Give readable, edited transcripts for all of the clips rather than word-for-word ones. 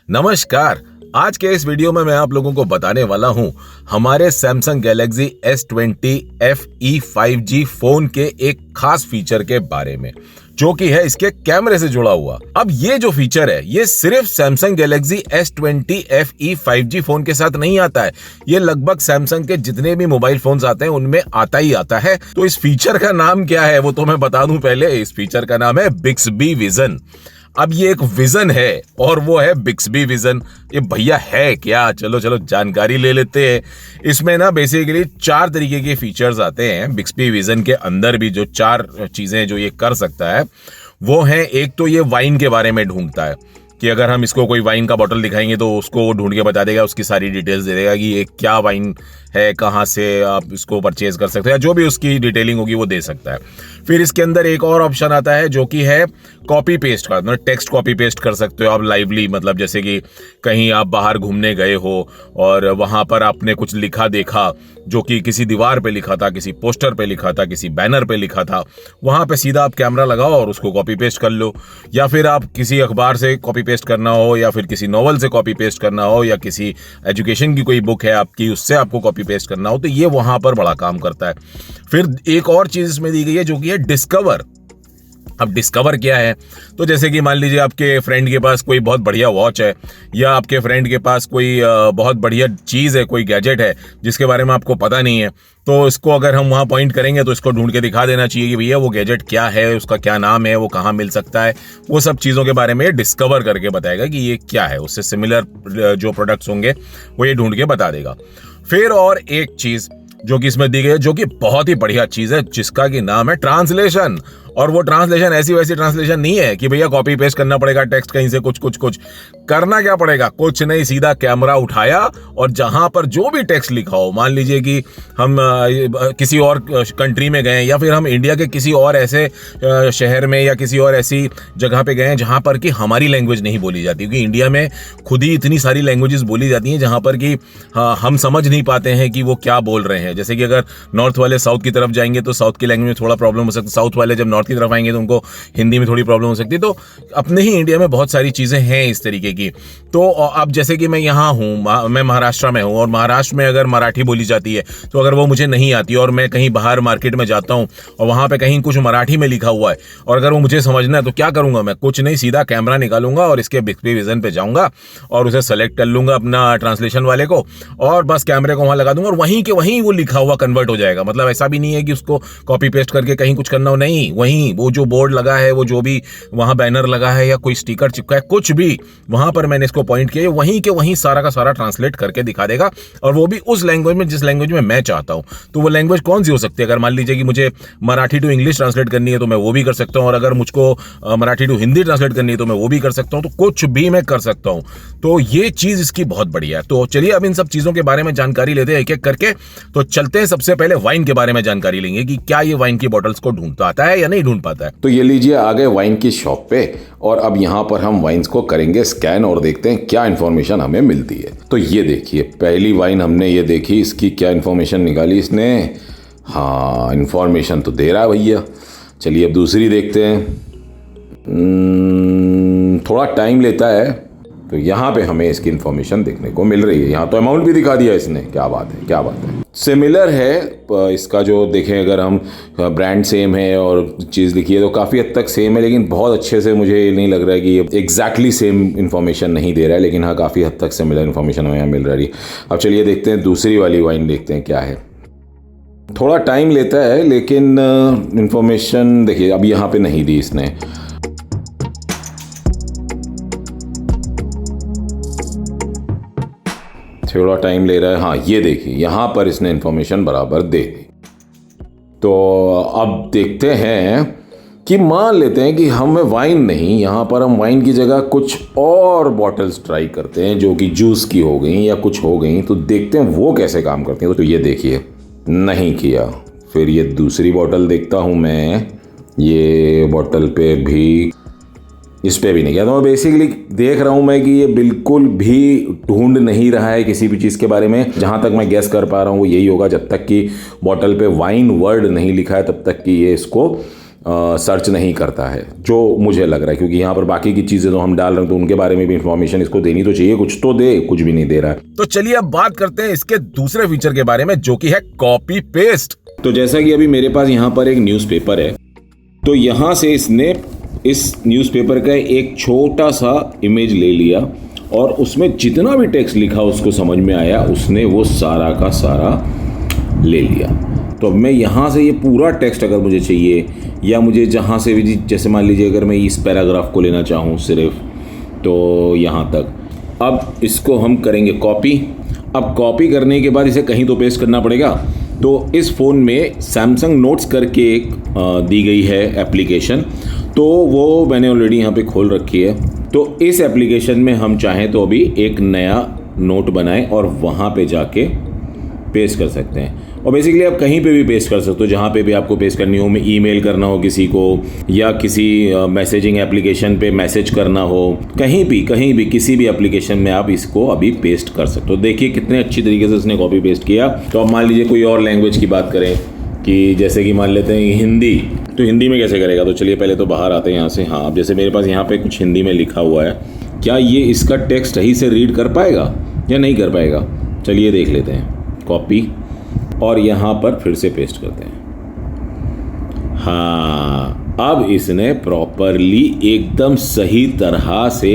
नमस्कार। आज के इस वीडियो में मैं आप लोगों को बताने वाला हूं हमारे Samsung Galaxy S20 FE 5G phone के एक खास फीचर के बारे में, जो कि है इसके कैमरे से जुड़ा हुआ। अब ये जो फीचर है ये सिर्फ Samsung Galaxy S20 FE 5G phone के साथ नहीं आता है, ये लगभग सैमसंग के जितने भी मोबाइल फोन्स आते हैं उनमें आता ही आता है। तो इस फीचर का नाम क्या है वो तो मैं बता दूं पहले। इस फीचर का नाम है बिक्सबी विजन। अब ये एक विजन है और वो है बिक्सबी विजन। ये भैया है क्या, चलो जानकारी ले लेते हैं। इसमें ना बेसिकली 4 तरीके के फीचर्स आते हैं बिक्सबी विजन के अंदर भी। जो 4 चीजें जो ये कर सकता है वो है, एक तो ये वाइन के बारे में ढूंढता है कि अगर हम इसको कोई वाइन का बॉटल दिखाएंगे तो उसको वो ढूंढ के बता देगा, उसकी सारी डिटेल्स दे देगा कि ये क्या वाइन है, कहाँ से आप इसको परचेज कर सकते हो, या जो भी उसकी डिटेलिंग होगी वो दे सकता है। फिर इसके अंदर एक और ऑप्शन आता है जो कि है कॉपी पेस्ट का, मतलब टेक्स्ट कॉपी पेस्ट कर सकते हो आप लाइवली। मतलब जैसे कि कहीं आप बाहर घूमने गए हो और वहां पर आपने कुछ लिखा देखा जो कि किसी दीवार पे लिखा था, किसी पोस्टर पे लिखा था, किसी बैनर पे लिखा था, वहां पे सीधा आप कैमरा लगाओ और उसको कॉपी पेस्ट कर लो। या फिर आप किसी अखबार से कॉपी पेस्ट करना हो, या फिर किसी नॉवल से कॉपी पेस्ट करना हो, या किसी एजुकेशन की कोई बुक है आपकी उससे आपको कॉपी पेस्ट करना हो, तो ये वहां पर बड़ा काम करता है। फिर एक और चीज इसमें दी गई है जो कि है डिस्कवर। अब डिस्कवर क्या है, तो जैसे कि मान लीजिए आपके फ्रेंड के पास कोई बहुत बढ़िया वॉच है, या आपके फ्रेंड के पास कोई बहुत बढ़िया चीज़ है, कोई गैजेट है जिसके बारे में आपको पता नहीं है, तो इसको अगर हम वहाँ पॉइंट करेंगे तो इसको ढूंढ के दिखा देना चाहिए कि भैया वो गैजेट क्या है, उसका क्या नाम है, वो कहाँ मिल सकता है। वो सब चीज़ों के बारे में डिस्कवर करके बताएगा कि ये क्या है। उससे सिमिलर जो प्रोडक्ट्स होंगे वो ये ढूंढ के बता देगा। फिर और एक चीज़ जो कि इसमें दी गई है, जो कि बहुत ही बढ़िया चीज है, जिसका कि नाम है ट्रांसलेशन। और वो ट्रांसलेशन ऐसी वैसी ट्रांसलेशन नहीं है कि भैया कॉपी पेस्ट करना पड़ेगा टेक्स्ट कहीं से, कुछ करना क्या पड़ेगा, कुछ नहीं, सीधा कैमरा उठाया और जहां पर जो भी टेक्स्ट लिखा हो, मान लीजिए कि हम किसी और कंट्री में गए, या फिर हम इंडिया के किसी और ऐसे शहर में या किसी और ऐसी जगह पे गए जहां पर कि हमारी लैंग्वेज नहीं बोली जाती, क्योंकि इंडिया में खुद ही इतनी सारी लैंग्वेजेस बोली जाती हैं जहां पर कि हम समझ नहीं पाते हैं कि वो क्या बोल रहे हैं। जैसे कि अगर नॉर्थ वाले साउथ की तरफ जाएंगे तो साउथ की लैंग्वेज में थोड़ा प्रॉब्लम हो सकती है, साउथ वाले जब नॉर्थ की तरफ आएंगे तो उनको हिंदी में थोड़ी प्रॉब्लम हो सकती है। तो अपने ही इंडिया में बहुत सारी चीजें हैं इस तरीके की। तो अब जैसे कि मैं यहाँ हूँ, मैं महाराष्ट्र में हूँ, और महाराष्ट्र में अगर मराठी बोली जाती है तो अगर वो मुझे नहीं आती और मैं कहीं बाहर मार्केट में जाता हूँ और वहां पे कहीं कुछ मराठी में लिखा हुआ है और अगर वो मुझे समझना है तो क्या करूंगा मैं, कुछ नहीं, सीधा कैमरा निकालूंगा और इसके बिक्सबी विजन पे जाऊंगा और उसे सेलेक्ट कर लूंगा अपना ट्रांसलेशन वाले को, और बस कैमरे को वहां लगा दूंगा और वहीं के वहीं वो लिखा हुआ कन्वर्ट हो जाएगा। मतलब ऐसा भी नहीं है कि उसको कॉपी पेस्ट करके कहीं कुछ करना हो, नहीं, वहीं वो जो बोर्ड लगा है, वो जो भी वहां बैनर लगा है या कोई स्टिकर चिपका है, कुछ भी वहां पर मैंने इसको पॉइंट किया, वहीं के वहीं सारा का सारा ट्रांसलेट करके दिखा देगा, और वो भी उस लैंग्वेज में जिस लैंग्वेज में मैं चाहता हूं। तो वो लैंग्वेज कौन सी हो सकती है, अगर मान लीजिए कि मुझे मराठी टू इंग्लिश ट्रांसलेट करनी है तो मैं वो भी कर सकता हूं, और अगर मुझको मराठी टू हिंदी ट्रांसलेट करनी है तो मैं वो भी कर सकता हूं। तो कुछ भी मैं कर सकता हूं। तो ये चीज इसकी बहुत बढ़िया है। तो चलिए अब इन सब चीजों के बारे में जानकारी लेते हैं एक एक करके। तो चलते हैं, सबसे पहले वाइन के बारे में जानकारी लेंगे कि क्या ये वाइन की बॉटल्स को ढूंढ पाता है या नहीं ढूंढ पाता है। तो ये लीजिए, आ गए वाइन की शॉप पे, और अब यहाँ पर हम वाइन्स को करेंगे स्कैन और देखते हैं क्या इन्फॉर्मेशन हमें मिलती है। तो ये देखिए, पहली वाइन हमने ये देखी, इसकी क्या इन्फॉर्मेशन निकाली इसने। हाँ, इन्फॉर्मेशन तो दे रहा है भैया। चलिए अब दूसरी देखते हैं। थोड़ा टाइम लेता है। तो यहाँ पे हमें इसकी इन्फॉर्मेशन देखने को मिल रही है। यहाँ तो अमाउंट भी दिखा दिया इसने। क्या बात है, क्या बात है। सिमिलर है इसका, जो देखें अगर हम ब्रांड सेम है और चीज़ लिखी है तो काफ़ी हद तक सेम है, लेकिन बहुत अच्छे से मुझे ये नहीं लग रहा है कि ये एग्जैक्टली सेम इन्फॉर्मेशन नहीं दे रहा है, लेकिन हाँ काफ़ी हद तक सिमिलर इन्फॉर्मेशन हमें यहाँ मिल रही है। अब चलिए देखते हैं दूसरी वाली वाइन, देखते हैं क्या है। थोड़ा टाइम लेता है लेकिन इन्फॉर्मेशन देखिए अब यहाँ पे नहीं दी इसने। थोड़ा टाइम ले रहा है। हाँ, ये देखिए यहाँ पर इसने इन्फॉर्मेशन बराबर दे दी। तो अब देखते हैं कि मान लेते हैं कि हमें वाइन नहीं, यहाँ पर हम वाइन की जगह कुछ और बॉटल्स ट्राई करते हैं जो कि जूस की हो गई या कुछ हो गई, तो देखते हैं वो कैसे काम करती हैं। तो ये देखिए, नहीं किया। फिर ये दूसरी बॉटल देखता हूँ मैं, ये बॉटल पे भी, इस पे भी नहीं किया। तो मैं बेसिकली देख रहा हूँ मैं कि ये बिल्कुल भी ढूंढ नहीं रहा है किसी भी चीज़ के बारे में। जहाँ तक मैं गेस कर पा रहा हूँ वो यही होगा, जब तक कि बॉटल पे वाइन वर्ड नहीं लिखा है तब तक कि ये इसको सर्च नहीं करता है, जो मुझे लग रहा है, क्योंकि यहाँ पर बाकी की चीज़ें तो हम डाल रहे हैं तो उनके बारे में भी इंफॉर्मेशन इसको देनी तो चाहिए, कुछ तो दे, कुछ भी नहीं दे रहा है। तो चलिए अब बात करते हैं इसके दूसरे फीचर के बारे में, जो कि है कॉपी पेस्ट। तो जैसा कि अभी मेरे पास यहाँ पर एक न्यूज़पेपर है, तो यहाँ से इसने इस न्यूज़पेपर का एक छोटा सा इमेज ले लिया और उसमें जितना भी टेक्स्ट लिखा उसको समझ में आया, उसने वो सारा का सारा ले लिया। तो अब मैं यहाँ से ये पूरा टेक्स्ट अगर मुझे चाहिए, या मुझे जहाँ से भी, जैसे मान लीजिए अगर मैं इस पैराग्राफ को लेना चाहूँ सिर्फ, तो यहाँ तक, अब इसको हम करेंगे कॉपी। अब कॉपी करने के बाद इसे कहीं तो पेस्ट करना पड़ेगा। तो इस फ़ोन में सैमसंग नोट्स करके एक दी गई है एप्लीकेशन, तो वो मैंने ऑलरेडी यहाँ पे खोल रखी है। तो इस एप्लीकेशन में हम चाहें तो अभी एक नया नोट बनाएं और वहाँ पे जाके पेस्ट कर सकते हैं। और बेसिकली आप कहीं पे भी पेस्ट कर सकते हो, जहाँ पे भी आपको पेस्ट करनी हो, ईमेल करना हो किसी को, या किसी मैसेजिंग एप्लीकेशन पे मैसेज करना हो, कहीं भी किसी भी एप्लीकेशन में आप इसको अभी पेस्ट कर सकते हो। देखिए कितने अच्छी तरीके से इसने कॉपी पेस्ट किया। तो अब मान लीजिए कोई और लैंग्वेज की बात करें, कि जैसे कि मान लेते हैं हिंदी, तो हिंदी में कैसे करेगा? तो चलिए पहले तो बाहर आते हैं यहाँ से। हाँ, अब जैसे मेरे पास यहाँ पे कुछ हिंदी में लिखा हुआ है, क्या ये इसका टेक्स्ट सही से रीड कर पाएगा या नहीं कर पाएगा? चलिए देख लेते हैं। कॉपी और यहाँ पर फिर से पेस्ट करते हैं। हाँ, अब इसने प्रॉपरली एकदम सही तरह से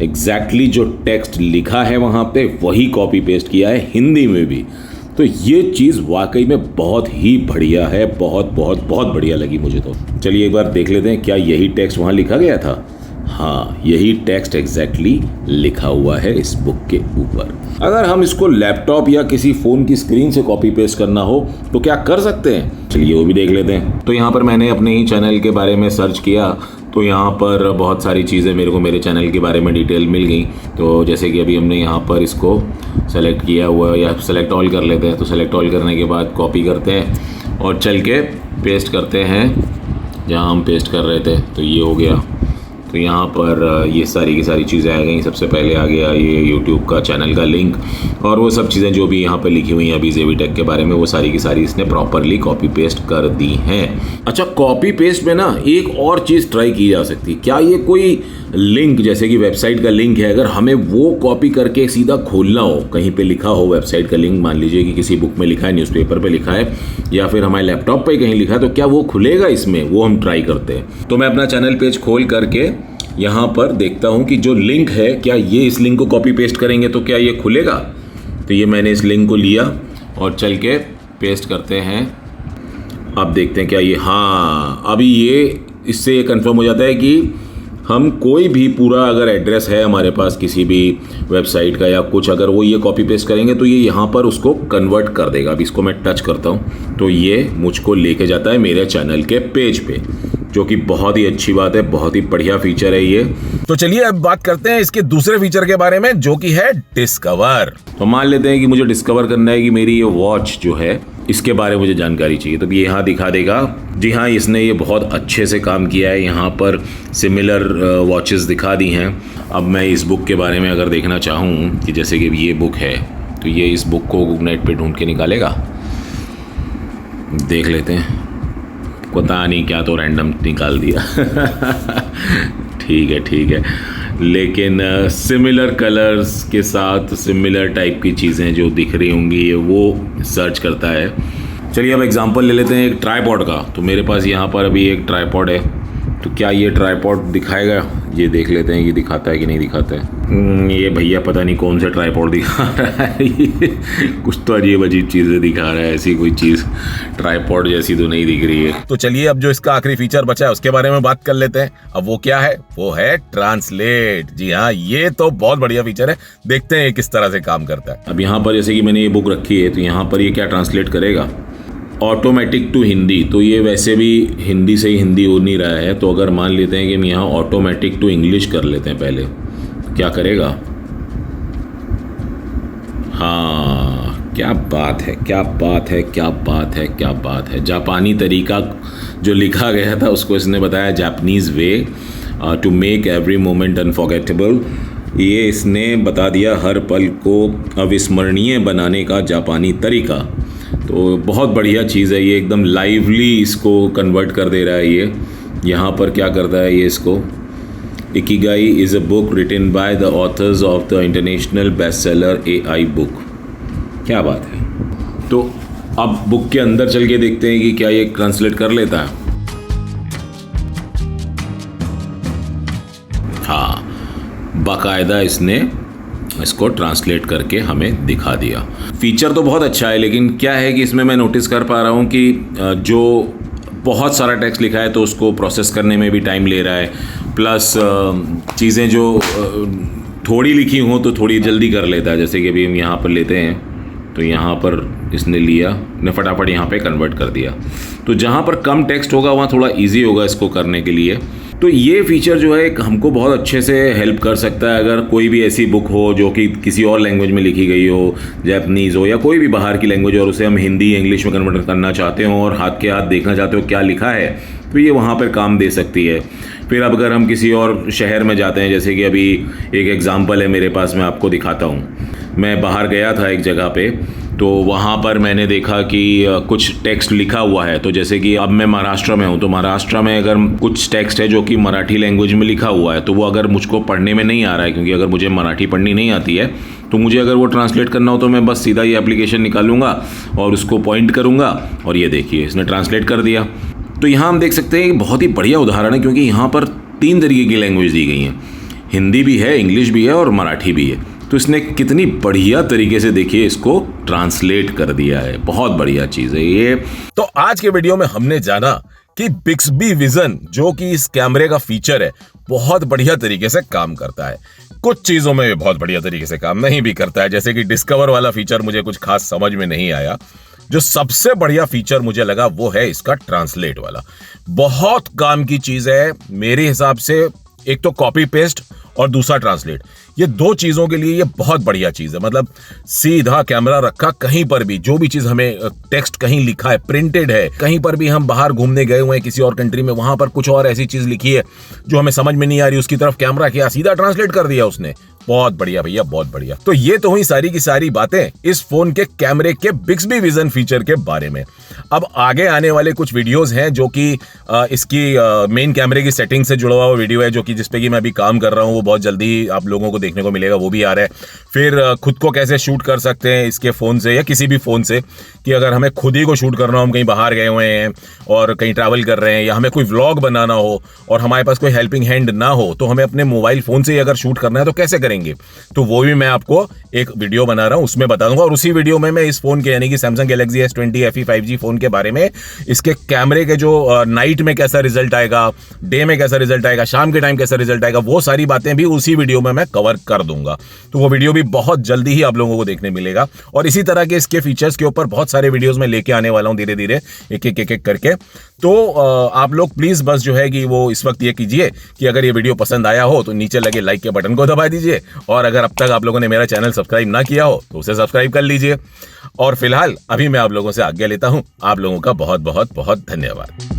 एग्जैक्टली जो टेक्स्ट लिखा है वहाँ पे वही कॉपी पेस्ट किया है, हिंदी में भी। तो ये चीज़ वाकई में बहुत ही बढ़िया है, बहुत बहुत बहुत बढ़िया लगी मुझे। तो चलिए एक बार देख लेते हैं, क्या यही टेक्स्ट वहाँ लिखा गया था? हाँ, यही टेक्स्ट एग्जैक्टली लिखा हुआ है इस बुक के ऊपर। अगर हम इसको लैपटॉप या किसी फ़ोन की स्क्रीन से कॉपी पेस्ट करना हो तो क्या कर सकते हैं? चलिए वो भी देख लेते हैं। तो यहाँ पर मैंने अपने ही चैनल के बारे में सर्च किया, तो यहाँ पर बहुत सारी चीज़ें मेरे को मेरे चैनल के बारे में डिटेल मिल गई। तो जैसे कि अभी हमने यहाँ पर इसको सेलेक्ट किया हुआ, या सेलेक्ट ऑल कर लेते हैं। तो सेलेक्ट ऑल करने के बाद कॉपी करते हैं और चल के पेस्ट करते हैं जहाँ हम पेस्ट कर रहे थे। तो ये हो गया। तो यहाँ पर ये सारी की सारी चीज़ें आ गई। सबसे पहले आ गया ये यूट्यूब का चैनल का लिंक, और वो सब चीज़ें जो भी यहाँ पे लिखी हुई हैं अभी जेवीटेक के बारे में, वो सारी की सारी इसने प्रॉपरली कॉपी पेस्ट कर दी हैं। अच्छा, कॉपी पेस्ट में ना एक और चीज़ ट्राई की जा सकती है। क्या ये कोई लिंक, जैसे कि वेबसाइट का लिंक है, अगर हमें वो कॉपी करके सीधा खोलना हो, कहीं पे लिखा हो वेबसाइट का लिंक, मान लीजिए कि किसी बुक में लिखा है, न्यूज़पेपर पे लिखा है, या फिर हमारे लैपटॉप पे कहीं लिखा है, तो क्या वो खुलेगा इसमें? वो हम ट्राई करते हैं। तो मैं अपना चैनल पेज खोल करके यहाँ पर देखता हूँ कि जो लिंक है, क्या ये इस लिंक को कॉपी पेस्ट करेंगे तो क्या ये खुलेगा? तो ये मैंने इस लिंक को लिया और चल के पेस्ट करते हैं। अब देखते हैं क्या ये, हाँ, अभी ये इससे ये कंफर्म हो जाता है कि हम कोई भी पूरा अगर एड्रेस है हमारे पास किसी भी वेबसाइट का या कुछ, अगर वो ये कॉपी पेस्ट करेंगे तो ये यहाँ पर उसको कन्वर्ट कर देगा। अब इसको मैं टच करता हूँ तो ये मुझको लेके जाता है मेरे चैनल के पेज पे, जो कि बहुत ही अच्छी बात है, बहुत ही बढ़िया फीचर है ये। तो चलिए अब बात करते हैं इसके दूसरे फीचर के बारे में, जो कि है डिस्कवर। तो मान लेते हैं कि मुझे डिस्कवर करना है कि मेरी ये वॉच जो है, इसके बारे में मुझे जानकारी चाहिए, तो ये यहाँ दिखा देगा। जी हाँ, इसने ये बहुत अच्छे से काम किया है। यहाँ पर सिमिलर वॉचेस दिखा दी हैं। अब मैं इस बुक के बारे में अगर देखना चाहूँ कि जैसे कि ये बुक है, तो ये इस बुक को नेट पे ढूंढ के निकालेगा। देख लेते हैं, पता नहीं क्या तो रैंडम निकाल दिया। ठीक है, लेकिन सिमिलर कलर्स के साथ सिमिलर टाइप की चीज़ें जो दिख रही होंगी ये वो सर्च करता है। चलिए अब एग्जांपल ले लेते हैं एक ट्राइपॉड का। तो मेरे पास यहाँ पर अभी एक ट्राइपॉड है, तो क्या ये ट्राइपॉड दिखाएगा? ये देख लेते हैं कि दिखाता है कि नहीं दिखाता है। ये भैया पता नहीं कौन सा ट्राइपॉड दिखा रहा है। कुछ तो अजीब चीज़ें दिखा रहा है, ऐसी कोई चीज़ ट्राइपॉड जैसी तो नहीं दिख रही है। तो चलिए अब जो इसका आखिरी फीचर बचा है उसके बारे में बात कर लेते हैं। अब वो क्या है? वो है ट्रांसलेट। जी हाँ, ये तो बहुत बढ़िया फीचर है। देखते हैं किस तरह से काम करता है। अब यहाँ पर जैसे कि मैंने ये बुक रखी है, तो यहाँ पर ये क्या ट्रांसलेट करेगा? Automatic to Hindi. तो ये वैसे भी हिंदी से ही हिंदी हो नहीं रहा है, तो अगर मान लेते हैं कि हम यहाँ ऑटोमेटिक टू इंग्लिश कर लेते हैं पहले, तो क्या करेगा? हाँ, क्या बात है। जापानी तरीका जो लिखा गया था उसको इसने बताया Japanese way to make every moment unforgettable. ये इसने बता दिया हर पल को अविस्मरणीय बनाने का जापानी तरीका। तो बहुत बढ़िया चीज़ है ये, एकदम लाइवली इसको कन्वर्ट कर दे रहा है ये। यहाँ पर क्या करता है ये इसको, Ikigai is a book written by the authors of the international best seller AI book. क्या बात है। तो अब बुक के अंदर चल के देखते हैं कि क्या ये ट्रांसलेट कर लेता है। हाँ, बाकायदा इसने इसको ट्रांसलेट करके हमें दिखा दिया। फीचर तो बहुत अच्छा है, लेकिन क्या है कि इसमें मैं नोटिस कर पा रहा हूँ कि जो बहुत सारा टेक्स्ट लिखा है तो उसको प्रोसेस करने में भी टाइम ले रहा है, प्लस चीज़ें जो थोड़ी लिखी हों तो थोड़ी जल्दी कर लेता है। जैसे कि अभी हम यहाँ पर लेते हैं तो यहाँ पर इसने लिया ने फटाफट यहाँ पे कन्वर्ट कर दिया। तो जहाँ पर कम टेक्स्ट होगा वहाँ थोड़ा इजी होगा इसको करने के लिए। तो ये फीचर जो है हमको बहुत अच्छे से हेल्प कर सकता है। अगर कोई भी ऐसी बुक हो जो कि किसी और लैंग्वेज में लिखी गई हो, जापानीज़ हो या कोई भी बाहर की लैंग्वेज हो, और उसे हम हिंदी इंग्लिश में कन्वर्ट करना चाहते हो और हाथ के हाथ देखना चाहते हो क्या लिखा है, तो ये वहाँ पर काम दे सकती है। फिर अब अगर हम किसी और शहर में जाते हैं, जैसे कि अभी एक एग्ज़ाम्पल है मेरे पास, मैं आपको दिखाता हूँ। मैं बाहर गया था एक जगह पे, तो वहाँ पर मैंने देखा कि कुछ टेक्स्ट लिखा हुआ है। तो जैसे कि अब मैं महाराष्ट्र में हूँ, तो महाराष्ट्र में अगर कुछ टेक्स्ट है जो कि मराठी लैंग्वेज में लिखा हुआ है, तो वो अगर मुझको पढ़ने में नहीं आ रहा है, क्योंकि अगर मुझे मराठी पढ़नी नहीं आती है, तो मुझे अगर वो ट्रांसलेट करना हो तो मैं बस सीधा ये एप्लीकेशन निकालूंगा और उसको पॉइंट करूँगा और ये देखिए इसने ट्रांसलेट कर दिया। तो यहाँ हम देख सकते हैं बहुत ही बढ़िया उदाहरण है, क्योंकि यहाँ पर 3 तरीके की लैंग्वेज दी गई हैं, हिंदी भी है, इंग्लिश भी है और मराठी भी है। तो इसने कितनी बढ़िया तरीके से देखिए इसको ट्रांसलेट कर दिया है। बहुत बढ़िया चीज़ है ये। तो आज के वीडियो में हमने जाना कि बिक्सबी विजन जो कि इस कैमरे का फीचर है बहुत बढ़िया तरीके से काम करता है। कुछ चीजों में बहुत बढ़िया तरीके से काम नहीं भी करता है, जैसे कि डिस्कवर वाला फीचर मुझे कुछ खास समझ में नहीं आया। जो सबसे बढ़िया फीचर मुझे लगा वो है इसका ट्रांसलेट वाला। बहुत काम की चीज है मेरे हिसाब से। एक तो कॉपी पेस्ट और दूसरा ट्रांसलेट, ये 2 चीजों के लिए ये बहुत बढ़िया चीज है। मतलब सीधा कैमरा रखा, कहीं पर भी जो भी चीज हमें टेक्स्ट कहीं लिखा है, प्रिंटेड है, कहीं पर भी हम बाहर घूमने गए हुए हैं किसी और कंट्री में, वहां पर कुछ और ऐसी चीज लिखी है जो हमें समझ में नहीं आ रही, उसकी तरफ कैमरा किया, सीधा ट्रांसलेट कर दिया उसने। बहुत बढ़िया भैया, बहुत बढ़िया। तो ये तो हुई सारी की सारी बातें इस फोन के कैमरे के बिक्सबी विजन फीचर के बारे में। अब आगे आने वाले कुछ वीडियोस हैं जो कि इसकी मेन कैमरे की सेटिंग से जुड़ा हुआ वीडियो है, जो कि जिसपे कि मैं अभी काम कर रहा हूँ, वो बहुत जल्दी आप लोगों को देखने को मिलेगा, वो भी आ रहा है। फिर खुद को कैसे शूट कर सकते हैं इसके फोन से या किसी भी फोन से, कि अगर हमें खुद ही को शूट करना हो, हम कहीं बाहर गए हुए हैं और कहीं ट्रैवल कर रहे हैं, या हमें कोई व्लॉग बनाना हो और हमारे पास कोई हेल्पिंग हैंड ना हो, तो हमें अपने मोबाइल फोन से ही अगर शूट करना है तो कैसे करेंगे, तो वो भी मैं आपको एक वीडियो बना रहा हूं, उसमें बता दूंगा। और उसी वीडियो में मैं इस फोन के यानी कि Samsung Galaxy S20 FE 5G phone के बारे में, इसके कैमरे के जो नाइट में कैसा रिजल्ट आएगा, डे में कैसा रिजल्ट आएगा, शाम के टाइम कैसा रिजल्ट आएगा, वो सारी बातें भी उसी वीडियो में मैं कवर कर दूंगा। तो वो वीडियो भी बहुत जल्दी ही आप लोगों को देखने मिलेगा। और इसी तरह के इसके फीचर्स के ऊपर बहुत सारे वीडियोस में लेके आने वाला हूं धीरे धीरे, एक एक करके। तो आप लोग प्लीज बस जो है कि वो इस वक्त ये कीजिए कि अगर ये वीडियो पसंद आया हो तो नीचे लगे लाइक के बटन को दबा दीजिए, और अगर अब तक आप लोगों ने मेरा चैनल सब्सक्राइब ना किया हो तो उसे सब्सक्राइब कर लीजिए। और फिलहाल अभी मैं आप लोगों से आज्ञा लेता हूं। आप लोगों का बहुत बहुत बहुत धन्यवाद।